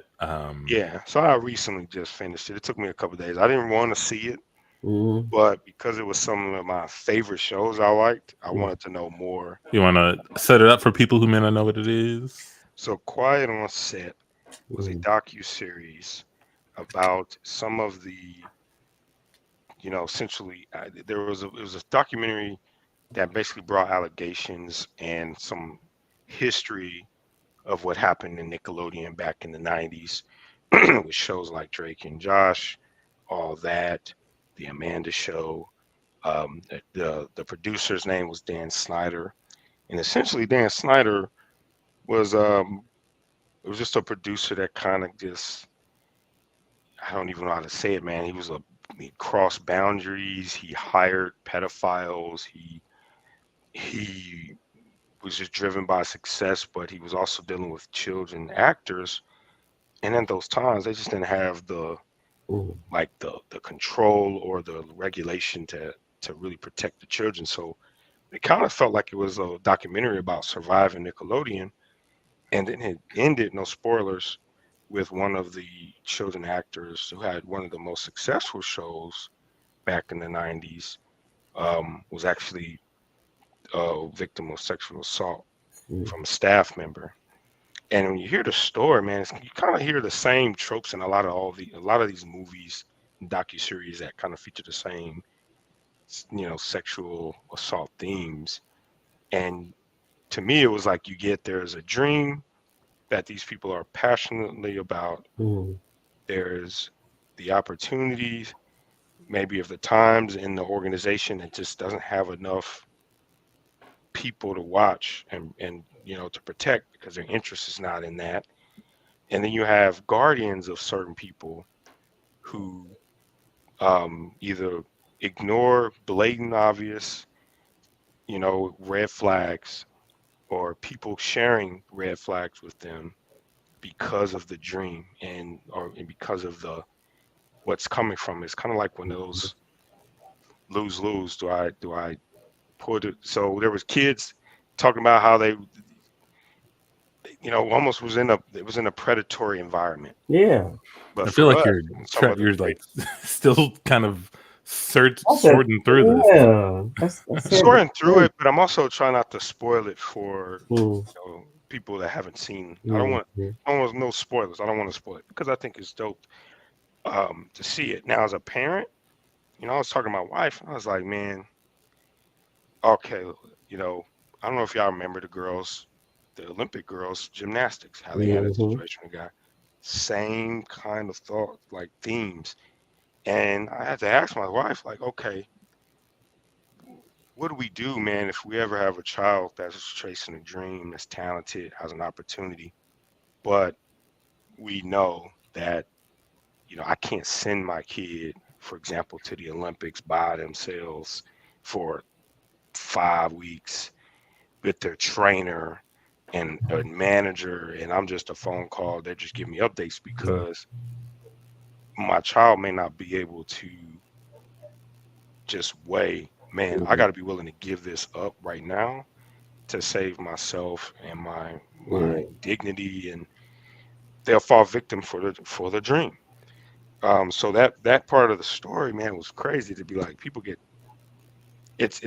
Yeah, so I recently just finished it. It took me a couple days. I didn't want to see it, but because it was some of my favorite shows I liked, I wanted to know more. You want to set it up for people who may not know what it is? So Quiet on Set was a docu-series about some of the, essentially, it was a documentary that basically brought allegations and some history of what happened in Nickelodeon back in the 90s with shows like Drake and Josh, all that, The Amanda Show. The producer's name was Dan Snyder. And essentially Dan Snyder was it was just a producer that kind of just, I don't even know how to say it, man. He crossed boundaries. He hired pedophiles. He was just driven by success, but he was also dealing with children actors. And at those times, they just didn't have the like the control or the regulation to really protect the children. So it kind of felt like it was a documentary about surviving Nickelodeon. And then it ended, no spoilers, with one of the children actors who had one of the most successful shows back in the 90s, was actually a victim of sexual assault from a staff member. And when you hear the story, man, you kind of hear the same tropes in a lot of these movies and docuseries that kind of feature the same, sexual assault themes. And to me, it was like you get there's a dream that these people are passionately about. There's the opportunities, maybe of the times in the organization that just doesn't have enough people to watch and to protect because their interest is not in that. And then you have guardians of certain people who either ignore blatant obvious, red flags, or people sharing red flags with them because of the dream and because of the what's coming from it. It's kind of like when those lose. Do I put it? So there was kids talking about how they almost it was in a predatory environment. Yeah. But I feel like us, you're like still kind of sorting through this. Yeah, that's sorting through it, but I'm also trying not to spoil it for people that haven't seen. I don't want no spoilers. I don't want to spoil it because I think it's dope to see it. Now, as a parent, I was talking to my wife. I was like, man, okay, I don't know if y'all remember the Olympic girls gymnastics, how they had a situation with a guy. Same kind of thought, like themes. And I had to ask my wife, like, okay, what do we do, man, if we ever have a child that's chasing a dream, that's talented, has an opportunity, but we know that, I can't send my kid, for example, to the Olympics by themselves for 5 weeks with their trainer and a manager, and I'm just a phone call. They just give me updates because my child may not be able to just weigh, man, I got to be willing to give this up right now to save myself and my dignity, and they'll fall victim for the dream. So that part of the story, man, was crazy to be like, people get it's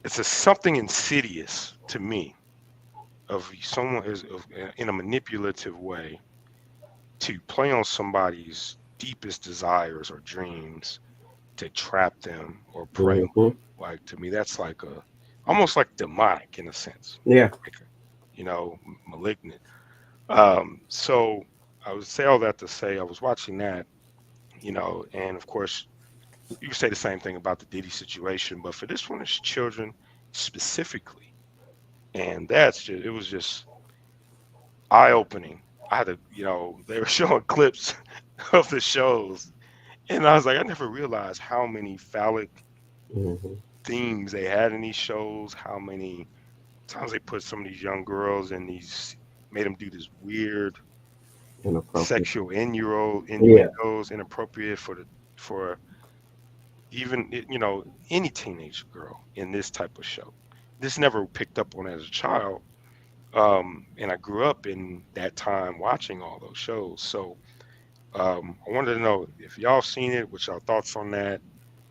a something insidious to me of someone in a manipulative way to play on somebody's deepest desires or dreams to trap them or prey on them. Like, to me, that's like almost like demonic in a sense. Yeah. Like, malignant. So I would say all that to say I was watching that, and of course you could say the same thing about the Diddy situation, but for this one, it's children specifically, and it was just eye-opening. I had to, they were showing clips of the shows, and I was like, I never realized how many phallic themes they had in these shows, how many times they put some of these young girls in made them do this weird sexual innuendos, inappropriate for even, any teenage girl in this type of show. This never picked up on as a child. And I grew up in that time watching all those shows. So I wanted to know if y'all seen it, what's y'all thoughts on that?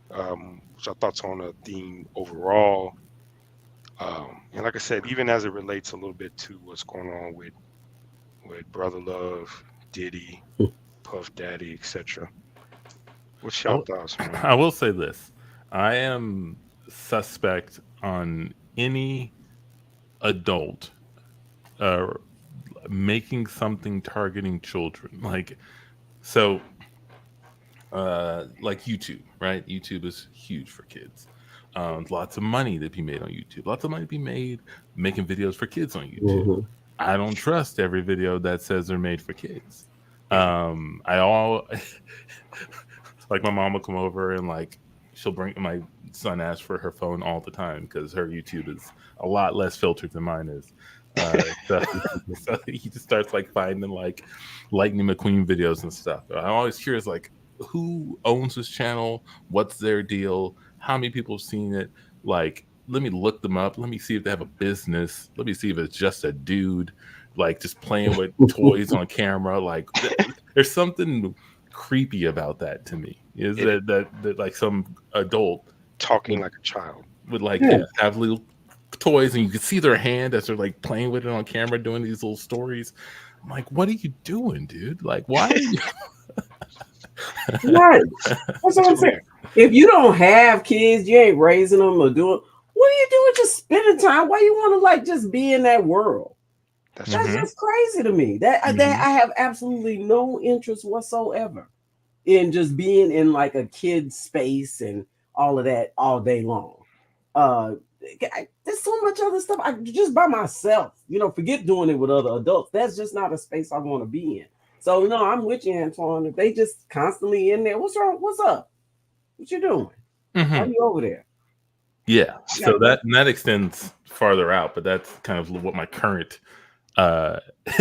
What's y'all thoughts on the theme overall? And like I said, even as it relates a little bit to what's going on with Brother Love, Diddy, Puff Daddy, etc. What's y'all thoughts, man? I will say this. I am suspect on any adult making something targeting children. Like YouTube, right? YouTube is huge for kids. Lots of money to be made on YouTube. Lots of money to be made making videos for kids on YouTube. I don't trust every video that says they're made for kids. Like my mom will come over and like my son asks for her phone all the time because her YouTube is a lot less filtered than mine is. So, so he just starts like finding like Lightning McQueen videos and stuff. I'm always curious, like, who owns this channel? What's their deal? How many people have seen it? Like, let me look them up. Let me see if they have a business. Let me see if it's just a dude like just playing with toys on camera. Like, there's something creepy about that to me. Is that like some adult talking like a child would like have little toys and you can see their hand as they're like playing with it on camera doing these little stories. I'm like, what are you doing, dude? Like, why are you Right. That's what I'm saying. If you don't have kids, you ain't raising them or doing, what are you doing just spending time? Why you want to like just be in that world? That's just crazy to me. That I have absolutely no interest whatsoever in just being in like a kid space and all of that all day long. There's so much other stuff. I just by myself, forget doing it with other adults. That's just not a space I want to be in. So no, I'm with you, Antoine. If they just constantly in there, what's wrong? What's up? What you doing? Why you over there? Yeah. So that extends farther out, but that's kind of what my current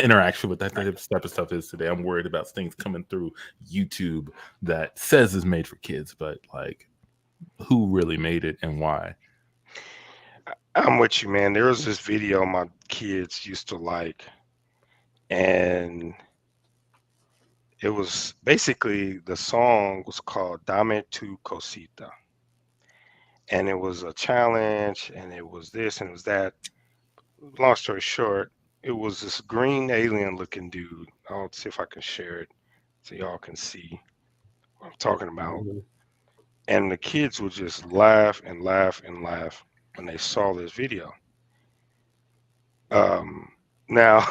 interaction with that type of stuff is today. I'm worried about things coming through YouTube that says is made for kids, but like, who really made it and why? I'm with you, man. There was this video my kids used to like, and it was basically, the song was called Dame Tu Cosita. And it was a challenge, and it was this, and it was that. Long story short, it was this green alien looking dude. I'll see if I can share it so y'all can see what I'm talking about. And the kids would just laugh and laugh and laugh when they saw this video. Now,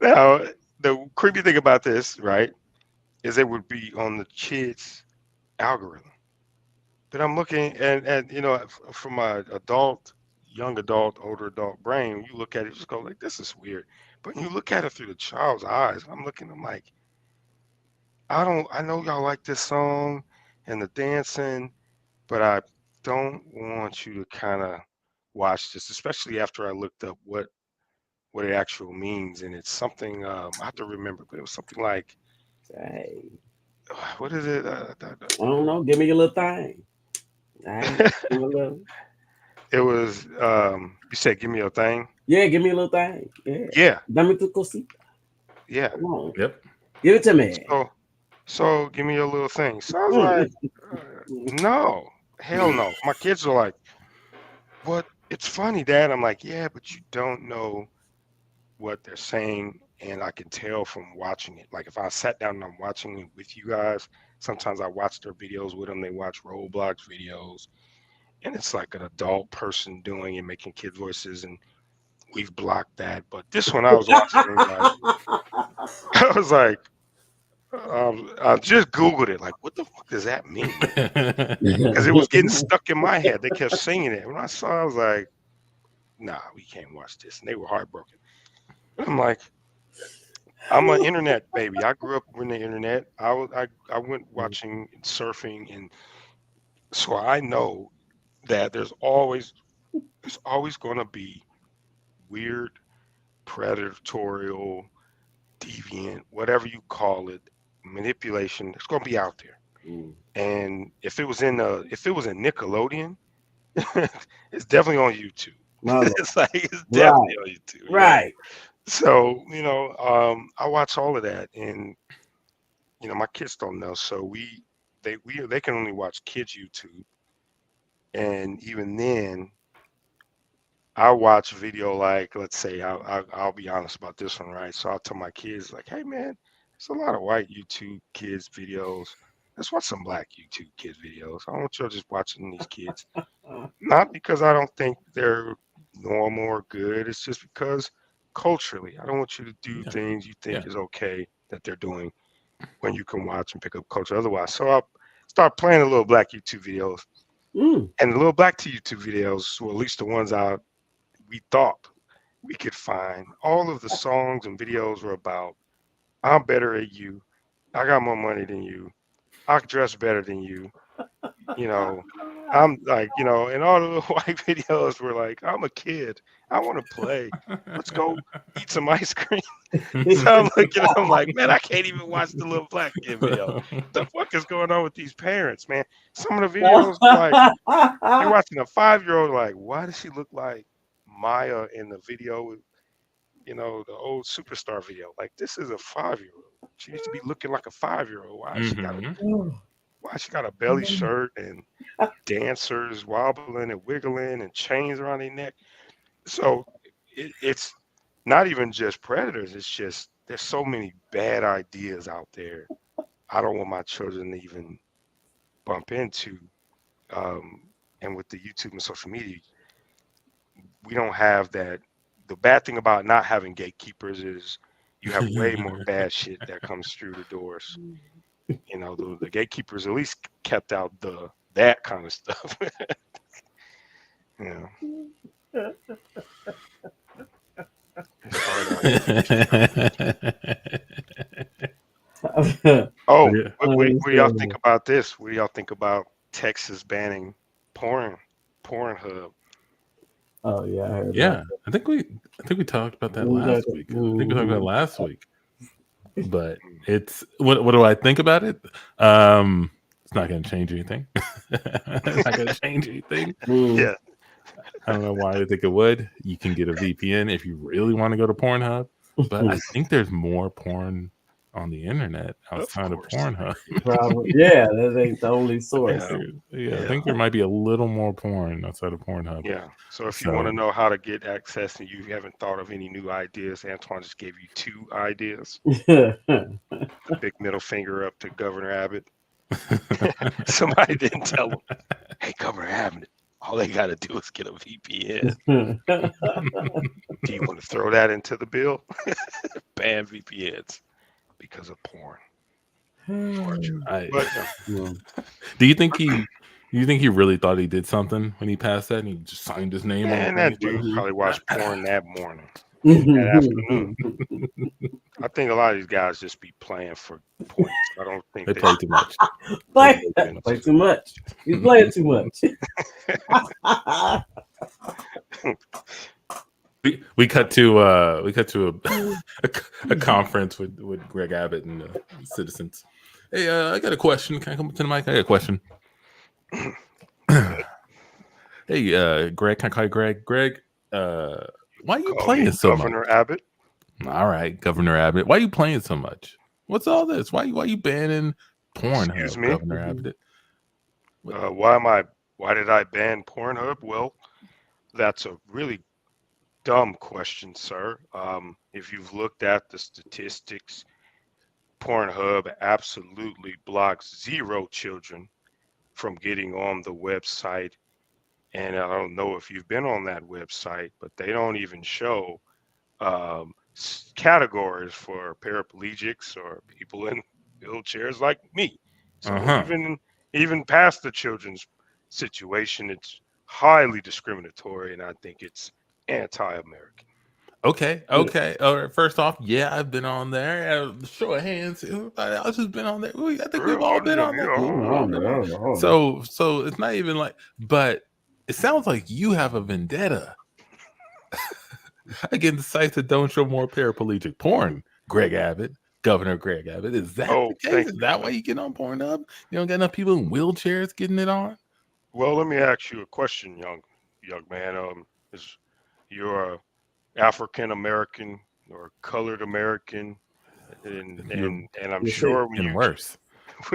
now the creepy thing about this, right, is it would be on the kids' algorithm. But I'm looking and from my young adult, older adult brain, you look at it, you just go like, this is weird. But when you look at it through the child's eyes, I'm like, I know y'all like this song and the dancing, but I don't want you to kind of watch this, especially after I looked up what it actually means. And it's something, I have to remember, but it was something like, what is it? I don't know. Give me your little thing. It was, you said, give me your thing. Yeah, give me a little thing. Yeah. Dame tu cosita. Yeah. Come on. Yep. Give it to me. So give me your little thing. So I was like, no, hell no. My kids are like, what? It's funny, Dad. I'm like, yeah, but you don't know what they're saying. And I can tell from watching it. Like if I sat down and I'm watching it with you guys, sometimes I watch their videos with them. They watch Roblox videos. And it's like an adult person doing and making kid voices. And we've blocked that. But this one I was watching, like, I was like, I just Googled it. Like, what the fuck does that mean? Because it was getting stuck in my head. They kept singing it. When I saw it, I was like, nah, we can't watch this. And they were heartbroken. I'm like, I'm an internet baby. I grew up with the internet. I went watching and surfing, and so I know that there's always going to be weird, predatorial, deviant, whatever you call it, manipulation. It's going to be out there. And if it was in Nickelodeon, it's definitely on YouTube. It's definitely on YouTube. Right. So, I watch all of that, and my kids don't know. So they can only watch kids YouTube. And even then, I watch video, like, let's say, I'll be honest about this one, right? So I'll tell my kids, like, hey man, there's a lot of white YouTube kids videos. Let's watch some black YouTube kids videos. I don't want y'all just watching these kids. Not because I don't think they're normal or good. It's just because culturally, I don't want you to do things you think is okay that they're doing when you can watch and pick up culture otherwise. So I'll start playing the little black YouTube videos. And the little black YouTube videos, well, at least the ones we thought we could find, all of the songs and videos were about, I'm better at you. I got more money than you. I dress better than you. You know, I'm like, you know, and all the little white videos were like, I'm a kid. I want to play. Let's go eat some ice cream. So I'm looking, I'm like, man, I can't even watch the little black kid video. The fuck is going on with these parents, man? Some of the videos, like, you're watching a 5-year-old, like, why does she look like Maya in the video with, you know, the old Superstar video? Like, this is a 5-year-old. She needs to be looking like a 5-year-old. Why she got a belly shirt and dancers wobbling and wiggling and chains around their neck? So it's not even just predators. It's just there's so many bad ideas out there. I don't want my children to even bump into. And with the YouTube and social media, we don't have that. The bad thing about not having gatekeepers is you have way more bad shit that comes through the doors. You know, the gatekeepers at least kept out that kind of stuff. Yeah. Oh, what do y'all think about this? What do y'all think about Texas banning Pornhub? Oh yeah, I heard yeah. I think we talked about that last week. I think we talked about it last week. But it's what do I think about it? It's not going to change anything. It's not going to change anything. Yeah. I don't know why I think it would. You can get a VPN if you really want to go to Pornhub, but I think there's more porn on the internet outside of Pornhub. Probably, yeah, that ain't the only source. Yeah, I think there might be a little more porn outside of Pornhub. Yeah. So if you want to know how to get access and you haven't thought of any new ideas, Antoine just gave you 2 ideas. Big middle finger up to Governor Abbott. Somebody didn't tell him, hey, Governor Abbott, all they got to do is get a VPN. Do you want to throw that into the bill? Ban VPNs because of porn. Do you think he really thought he did something when he passed that and he just signed his name on it? That dude probably watched porn that morning. That afternoon. I think a lot of these guys just be playing for points. I don't think they play too much. Play too much. He's playing too much. We cut to a conference with Greg Abbott and citizens. Hey, I got a question. Can I come to the mic? I got a question. Hey, Greg, can I call you Greg? Greg, why are you playing so much? Governor Abbott. All right, Governor Abbott. Why are you playing so much? What's all this? Why are you banning Pornhub, Excuse me? Governor Abbott? Why did I ban Pornhub? Well, that's a really dumb question, sir. If you've looked at the statistics, Pornhub absolutely blocks 0 children from getting on the website. And I don't know if you've been on that website, but they don't even show categories for paraplegics or people in wheelchairs like me. So even past the children's situation, it's highly discriminatory, and I think it's anti-American. Okay. All right. First off, yeah, I've been on there. Show of hands. Everybody else has been on there. I think we've all been on there. So it's not even like, but it sounds like you have a vendetta against sites that don't show more paraplegic porn. Greg Abbott, Governor Greg Abbott. Is that the case? Is that why you get on Pornhub? You don't get enough people in wheelchairs getting it on? Well, let me ask you a question, young man. Is you're African American or colored American, and I'm sure when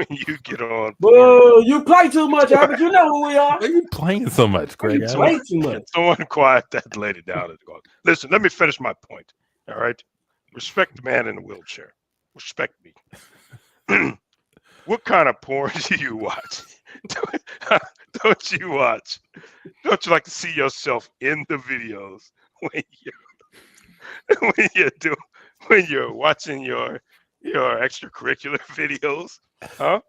you get on, whoa, you play too much, Abbott. You know who we are. Why are you playing so much, Greg? You play too much. Someone quiet that lady down and go, listen, let me finish my point. All right, respect the man in the wheelchair. Respect me. What kind of porn do you watch? Don't you watch? Don't you like to see yourself in the videos when you're watching your extracurricular videos? Huh?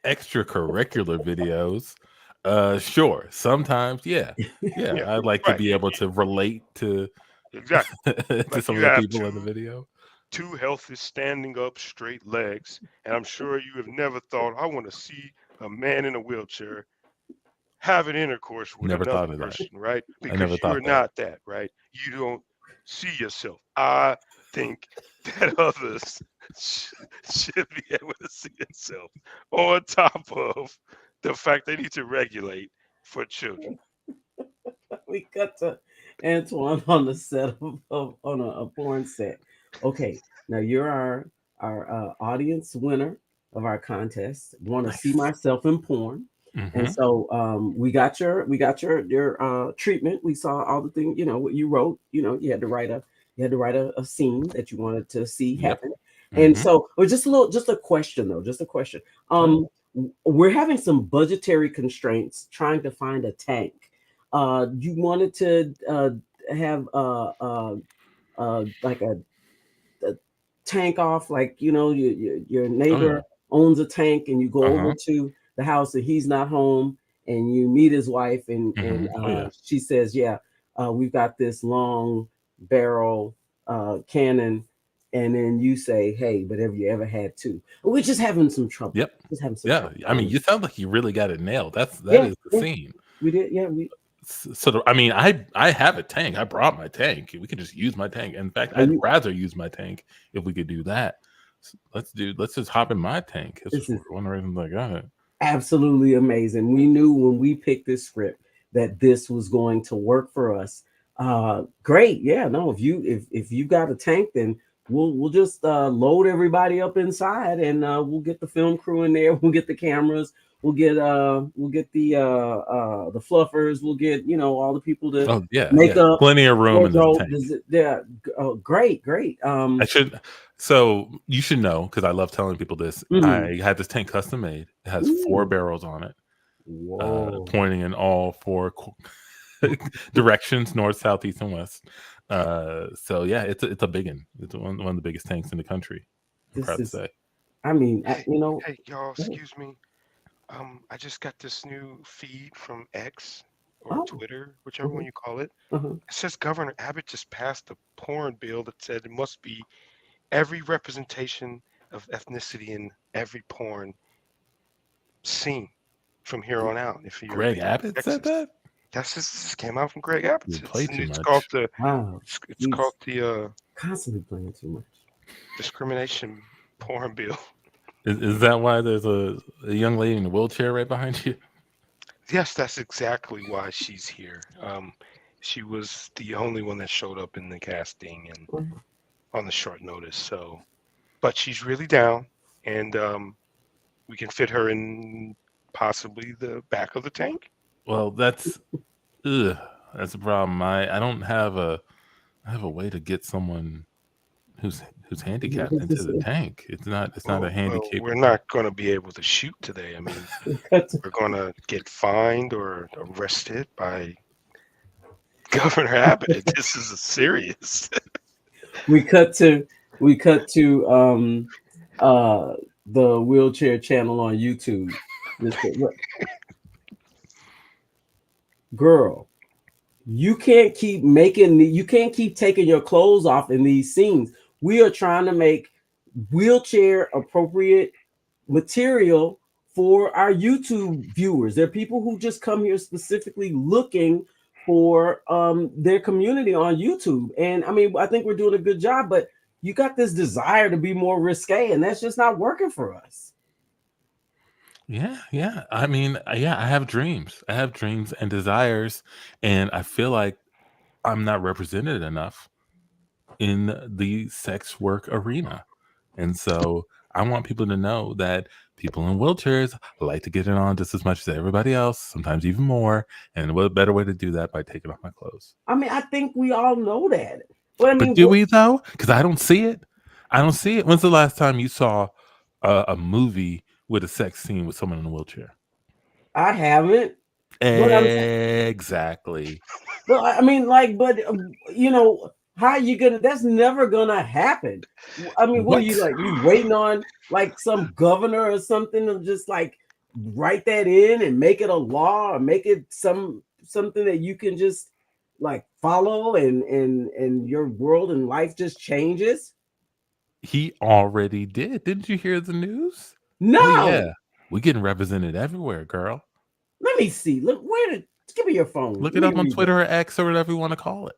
Extracurricular videos? Sure. Sometimes, yeah. I'd like to be able to relate to to some of the people in the video. 2 healthy standing up straight legs, and I'm sure you have never thought, I want to see a man in a wheelchair having intercourse with Never thought another of that. person, right? I never Because thought you're that. not that, right? You don't see yourself. I think that others should be able to see themselves on top of the fact they need to regulate for children. We cut to Antoine on the set of on a porn set. Okay, now you're our audience winner of our contest. Want to see Nice. myself in porn, and Mm-hmm. so we got your treatment. We saw all the things, what you wrote. You had to write a scene that you wanted to see Yep. happen. And Mm-hmm. so, just a question though, just a question. Sure. We're having some budgetary constraints trying to find a tank. You wanted to have like a tank off, like your Oh yeah. neighbor owns a tank, and you go over Uh-huh. to the house and he's not home, and you meet his wife, and Mm-hmm. Oh yeah. she says, "Yeah, we've got this long barrel cannon." And then you say, "Hey, but have you ever had two?" We're just having some trouble. Yep. Just having some Yeah. trouble. I mean, you sound like you really got it nailed. That Yeah, is the yeah, scene. we did. Yeah, we. So I mean, I have a tank. I brought my tank. We could just use my tank. In fact, Are I'd you? rather use my tank if we could do that. So let's just hop in my tank. This This is is one reason I got it. absolutely amazing. We knew when we picked this script that this was going to work for us. Great. Yeah, no, if you got a tank, then we'll just load everybody up inside, and we'll get the film crew in there, we'll get the cameras, we'll get the fluffers, we'll get all the people to Oh yeah, make yeah. up Plenty of room in the wardrobe. tank. Yeah, great. I should. So you should know, because I love telling people this. Mhm. I had this tank custom made. It has 4 Ooh. barrels on it, Whoa. pointing in all 4 directions: north, south, east, and west. So yeah, it's a big one. It's one of the biggest tanks in the country. I'm This proud to is, say. I mean, Hey, hey, y'all, excuse me. I just got this new feed from X or oh, Twitter, whichever one mhm, you call it. uh-huh. It says Governor Abbott just passed a porn bill that said it must be every representation of ethnicity in every porn scene from here on out. If you're Greg based in Abbott said Texas, that. that's this came out from Greg Abbott. You play too It's called much. the Wow, it's he's called the constantly playing too much. discrimination porn bill. Is that why there's a young lady in a wheelchair right behind you? Yes, that's exactly why she's here. She was the only one that showed up in the casting and Mhm. on the short notice. So, but she's really down, and we can fit her in possibly the back of the tank. Well, that's ugh, that's a problem. I don't have a I have a way to get someone who's handicapped This into is the tank. It's not a handy Well, we're capable. not going to be able to shoot today. I mean, we cut to, we're going to get fined or arrested by Governor Abbott. This is serious. we cut to we cut to uh the wheelchair channel on YouTube. Girl, you can't keep taking your clothes off in these scenes. We are trying to make wheelchair appropriate material for our YouTube viewers. There are people who just come here specifically looking for their community on YouTube. And I mean, I think we're doing a good job, but you got this desire to be more risque, and that's just not working for us. Yeah. I mean, yeah, I have dreams. I have dreams and desires, and I feel like I'm not represented enough in the sex work arena. And so I want people to know that people in wheelchairs like to get it on just as much as everybody else, sometimes even more. And what better way to do that by taking off my clothes? I mean, I think we all know that. But I But mean, do we though? Because I don't see it. I don't see it. When's the last time you saw a movie with a sex scene with someone in a wheelchair? I haven't. But Exactly. I mean, how are you gonna? That's never gonna happen. I mean, what are What? you like? You waiting on like some governor or something to just like write that in and make it a law, or make it something that you can just like follow, and your world and life just changes? He already did. Didn't you hear the news? Oh No. yeah. We getting represented everywhere, girl. Let me see. Look, give me your phone. Look it up on Twitter or X or whatever you want to call it.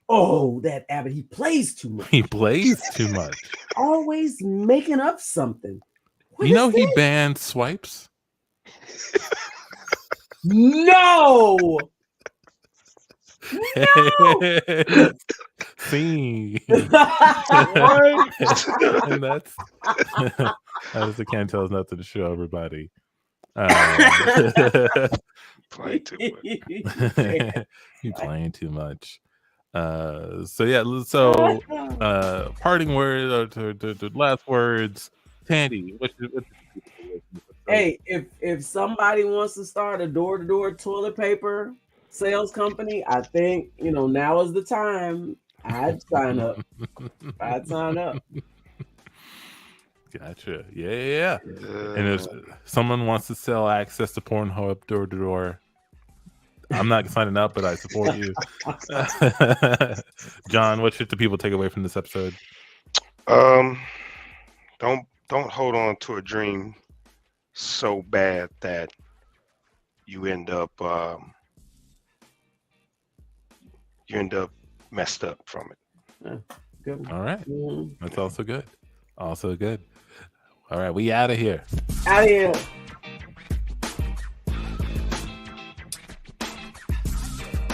Oh, that Abbott, he plays too much. He plays too much. Always making up something. What You know is he this? banned swipes? No! No! See. What? And that's I can't tell us nothing to show everybody. Play too much. You playing too much. So yeah, so parting words or the last words. Tandy, what's Hey, if somebody wants to start a door-to-door toilet paper sales company, I think now is the time. I'd sign up. Gotcha. Yeah. And if someone wants to sell access to Pornhub door to door, I'm not signing up, but I support you. John, what should the people take away from this episode? Don't hold on to a dream so bad that you end up messed up from it. Good. All right. That's also good. Also good. All right, we out of here. Out of here.